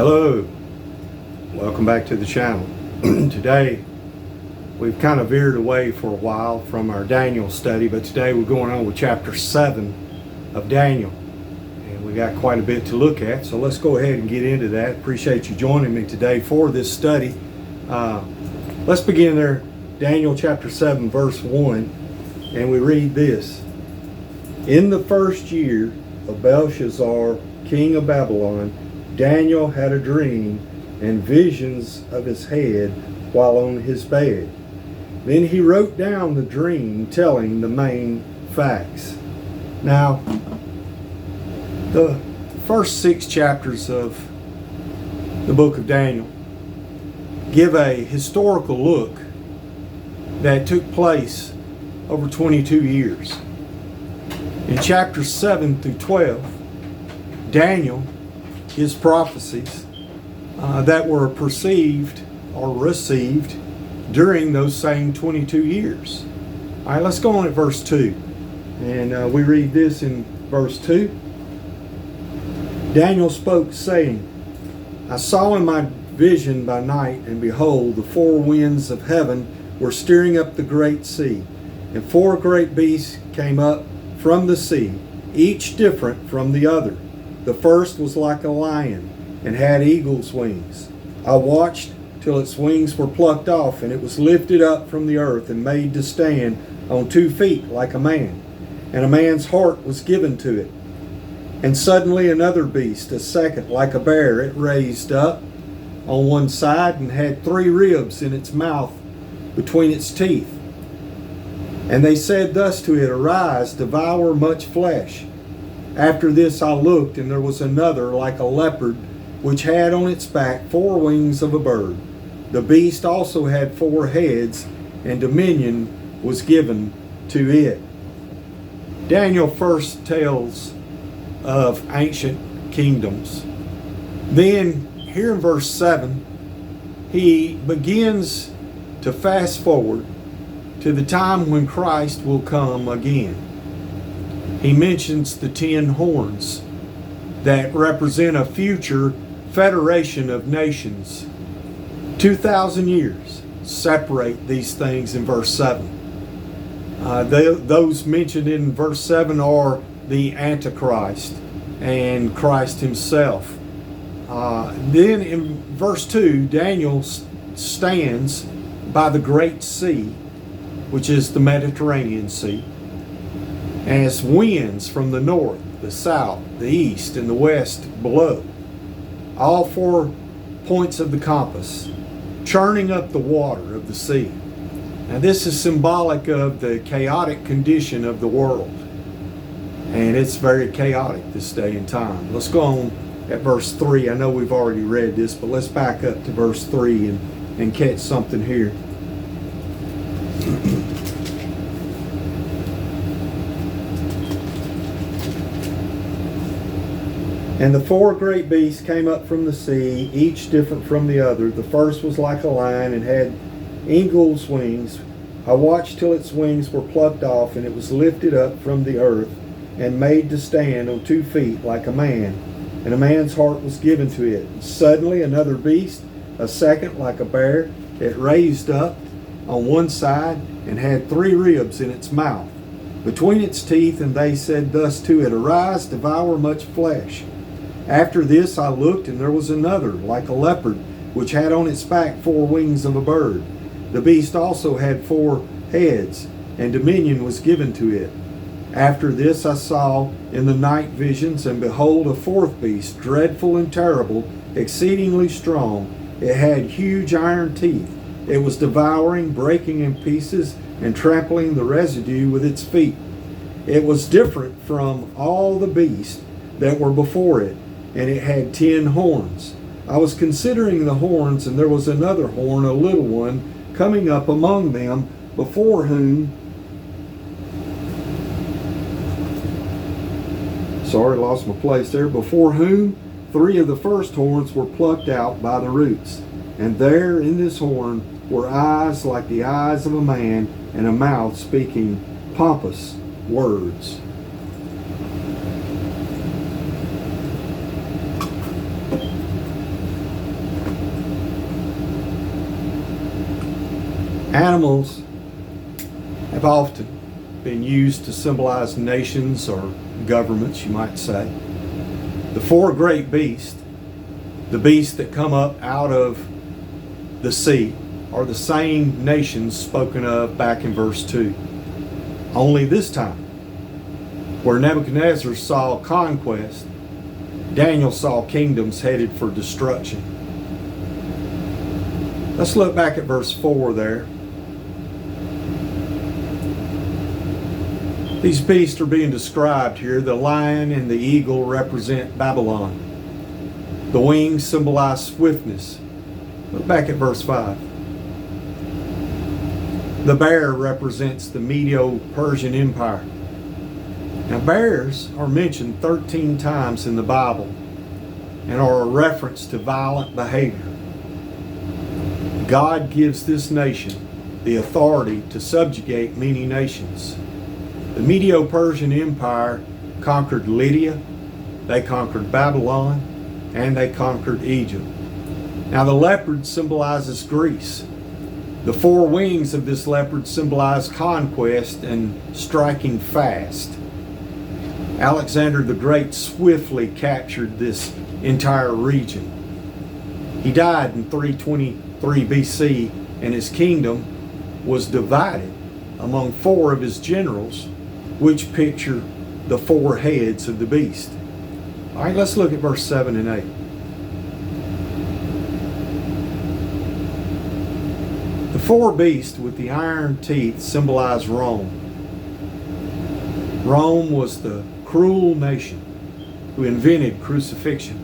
Hello, welcome back to the channel. Today we've kind of veered away for a while from our Daniel study, but today we're going on with chapter 7 of Daniel, and we got quite a bit to look at, so let's go ahead and get into that. Appreciate you joining me today for this study. Let's begin there, Daniel chapter 7 verse 1, and we read this. In the first year of Belshazzar, king of Babylon, Daniel had a dream and visions of his head while on his bed. Then he wrote down the dream, telling the main facts. Now, the first 6 chapters of the book of Daniel give a historical look that took place over 22 years. In chapters 7 through 12, Daniel, his prophecies that were perceived or received during those same 22 years. All right, let's go on at verse 2. And we read this in verse 2. Daniel spoke, saying, I saw in my vision by night, and behold, the 4 winds of heaven were stirring up the great sea, and 4 great beasts came up from the sea, each different from the other. The first was like a lion, and had eagle's wings. I watched till its wings were plucked off, and it was lifted up from the earth, and made to stand on 2 feet like a man. And a man's heart was given to it. And suddenly another beast, a second, like a bear, it raised up on one side, and had 3 ribs in its mouth between its teeth. And they said thus to it, Arise, devour much flesh. After this I looked, and there was another like a leopard, which had on its back 4 wings of a bird. The beast also had 4 heads, and dominion was given to it. Daniel first tells of ancient kingdoms. Then, here in verse 7, he begins to fast forward to the time when Christ will come again. He mentions the 10 horns that represent a future federation of nations. 2,000 years separate these things in verse 7. Those mentioned in verse 7 are the Antichrist and Christ himself. Then in verse 2, Daniel stands by the Great Sea, which is the Mediterranean Sea, as winds from the north, the south, the east, and the west blow, all 4 points of the compass, churning up the water of the sea. Now this is symbolic of the chaotic condition of the world. And it's very chaotic this day and time. Let's go on at verse 3. I know we've already read this, but let's back up to verse 3 and catch something here. And the 4 great beasts came up from the sea, each different from the other. The first was like a lion, and had eagle's wings. I watched till its wings were plucked off, and it was lifted up from the earth, and made to stand on 2 feet like a man. And a man's heart was given to it. And suddenly another beast, a second like a bear, it raised up on one side, and had 3 ribs in its mouth between its teeth. And they said thus to it, Arise, devour much flesh. After this I looked, and there was another like a leopard, which had on its back 4 wings of a bird. The beast also had 4 heads, and dominion was given to it. After this I saw in the night visions, and behold, a 4th beast, dreadful and terrible, exceedingly strong. It had huge iron teeth. It was devouring, breaking in pieces, and trampling the residue with its feet. It was different from all the beasts that were before it, and it had 10 horns. I was considering the horns, and there was another horn, a little one, coming up among them, before whom, lost my place there, before whom 3 of the first horns were plucked out by the roots. And there in this horn were eyes like the eyes of a man, and a mouth speaking pompous words. Animals have often been used to symbolize nations or governments, you might say. The four great beasts, the beasts that come up out of the sea, are the same nations spoken of back in verse 2. Only this time, where Nebuchadnezzar saw conquest, Daniel saw kingdoms headed for destruction. Let's look back at verse 4 there. These beasts are being described here. The lion and the eagle represent Babylon. The wings symbolize swiftness. Look back at verse 5. The bear represents the Medo-Persian Empire. Now, bears are mentioned 13 times in the Bible and are a reference to violent behavior. God gives this nation the authority to subjugate many nations. The Medo-Persian Empire conquered Lydia, they conquered Babylon, and they conquered Egypt. Now, the leopard symbolizes Greece. The four wings of this leopard symbolize conquest and striking fast. Alexander the Great swiftly captured this entire region. He died in 323 BC, and his kingdom was divided among four of his generals, which picture the four heads of the beast. All right, let's look at verse 7 and 8. The four beasts with the iron teeth symbolize Rome. Rome was the cruel nation who invented crucifixion.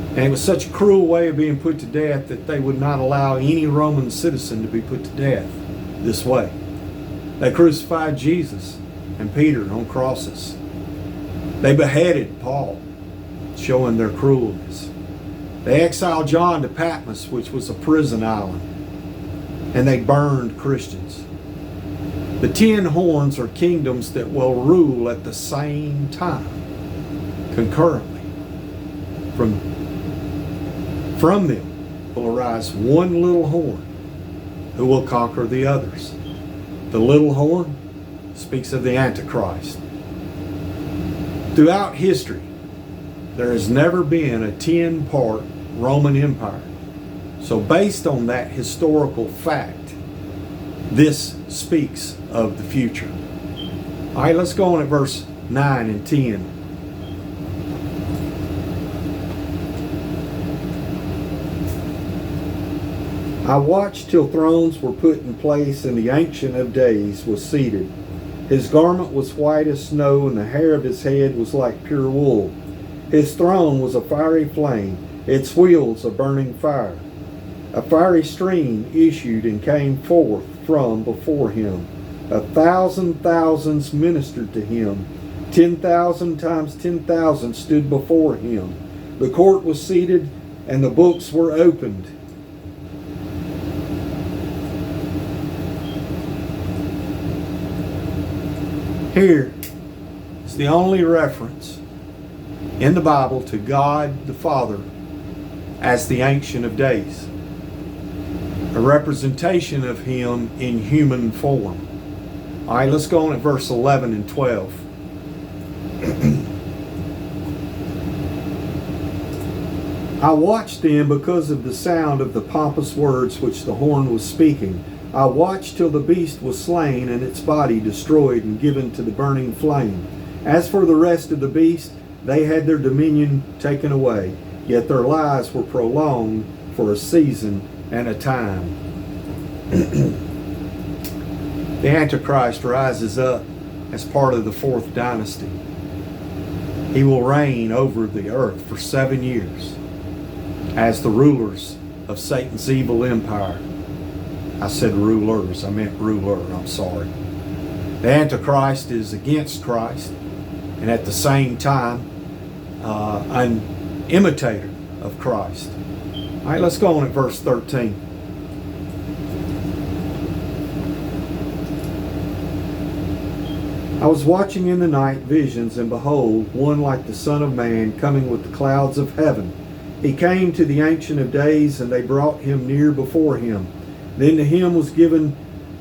And it was such a cruel way of being put to death that they would not allow any Roman citizen to be put to death this way. They crucified Jesus and Peter on crosses. They beheaded Paul, showing their cruelness. They exiled John to Patmos, which was a prison island, and they burned Christians. The 10 horns are kingdoms that will rule at the same time, concurrently. From them will arise one little horn who will conquer the others. The little horn speaks of the Antichrist. Throughout history, there has never been a 10-part Roman Empire. So based on that historical fact, this speaks of the future. All right, let's go on at verse 9 and 10. I watched till thrones were put in place, and the Ancient of Days was seated. His garment was white as snow, and the hair of his head was like pure wool. His throne was a fiery flame, its wheels a burning fire. A fiery stream issued and came forth from before him. 1,000 thousands ministered to him. 10,000 times 10,000 stood before him. The court was seated, and the books were opened. Here is the only reference in the Bible to God the Father as the Ancient of Days, a representation of Him in human form. All right, let's go on at verse 11 and 12. I watched then because of the sound of the pompous words which the horn was speaking. I watched till the beast was slain and its body destroyed and given to the burning flame. As for the rest of the beast, they had their dominion taken away, yet their lives were prolonged for a season and a time. The Antichrist rises up as part of the fourth dynasty. He will reign over the earth for 7 years as the rulers of Satan's evil empire. I said rulers, I meant ruler, I'm sorry. The Antichrist is against Christ, and at the same time, an imitator of Christ. All right, let's go on at verse 13. I was watching in the night visions, and behold, one like the Son of Man coming with the clouds of heaven. He came to the Ancient of Days, and they brought him near before him. Then to him was given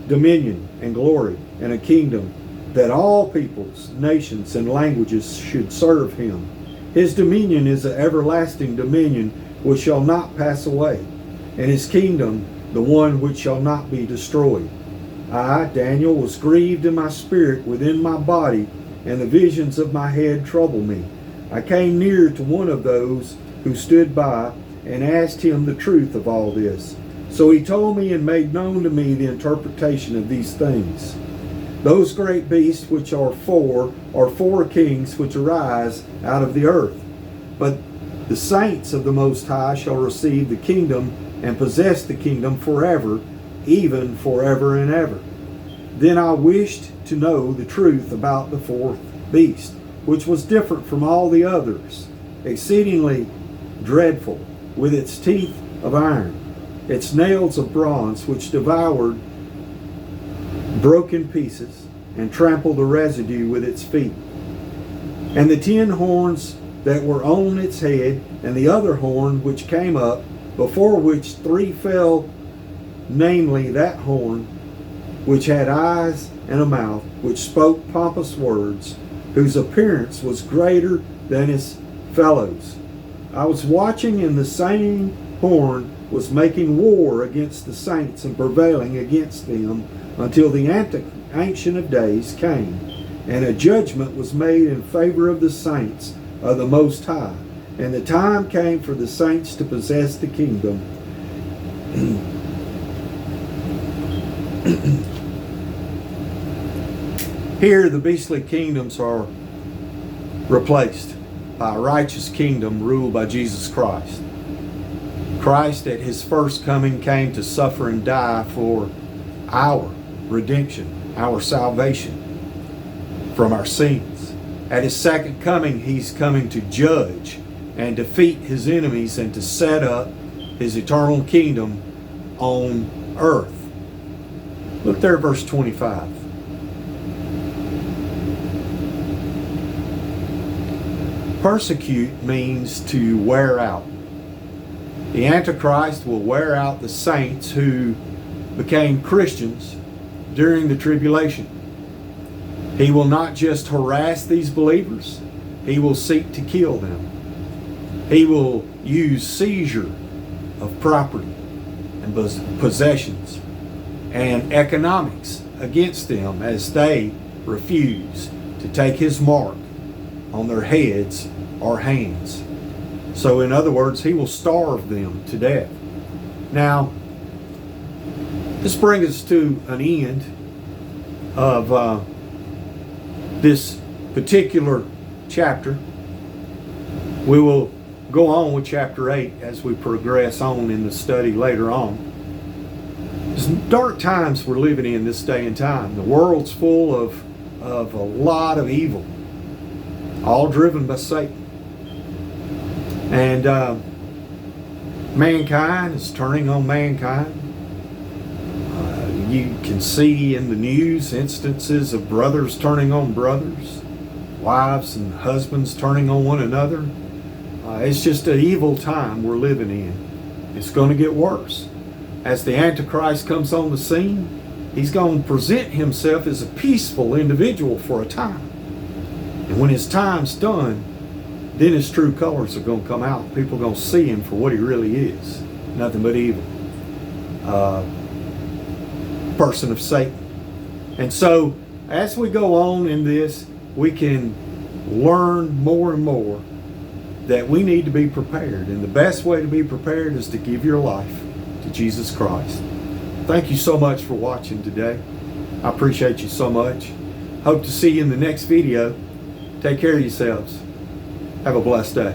dominion and glory and a kingdom, that all peoples, nations, and languages should serve him. His dominion is an everlasting dominion which shall not pass away, and his kingdom the one which shall not be destroyed. I, Daniel, was grieved in my spirit within my body, and the visions of my head troubled me. I came near to one of those who stood by, and asked him the truth of all this. So he told me and made known to me the interpretation of these things. Those great beasts which are four kings which arise out of the earth. But the saints of the Most High shall receive the kingdom and possess the kingdom forever, even forever and ever. Then I wished to know the truth about the fourth beast, which was different from all the others, exceedingly dreadful, with its teeth of iron, its nails of bronze, which devoured, broke in pieces, and trampled the residue with its feet. And the 10 horns that were on its head, and the other horn which came up, before which 3 fell, namely that horn which had eyes and a mouth, which spoke pompous words, whose appearance was greater than his fellows. I was watching, and the same horn was making war against the saints and prevailing against them until the Ancient of Days came, and a judgment was made in favor of the saints of the Most High. And the time came for the saints to possess the kingdom. Here the beastly kingdoms are replaced by a righteous kingdom ruled by Jesus Christ. Christ at his first coming came to suffer and die for our redemption, our salvation from our sins. At his second coming, he's coming to judge and defeat his enemies and to set up his eternal kingdom on earth. Look there, verse 25. Persecute means to wear out. The Antichrist will wear out the saints who became Christians during the tribulation. He will not just harass these believers, he will seek to kill them. He will use seizure of property and possessions and economics against them as they refuse to take his mark on their heads or hands. So in other words, he will starve them to death. Now, this brings us to an end of this particular chapter. We will go on with chapter 8 as we progress on in the study later on. It's dark times we're living in this day and time. The world's full of a lot of evil, all driven by Satan. And mankind is turning on mankind. You can see in the news instances of brothers turning on brothers, wives and husbands turning on one another. It's just an evil time we're living in. It's going to get worse. As the Antichrist comes on the scene, he's going to present himself as a peaceful individual for a time. And when his time's done, then his true colors are going to come out. People are going to see him for what he really is. Nothing but evil. Person of Satan. And so, as we go on in this, we can learn more and more that we need to be prepared. And the best way to be prepared is to give your life to Jesus Christ. Thank you so much for watching today. I appreciate you so much. Hope to see you in the next video. Take care of yourselves. Have a blessed day.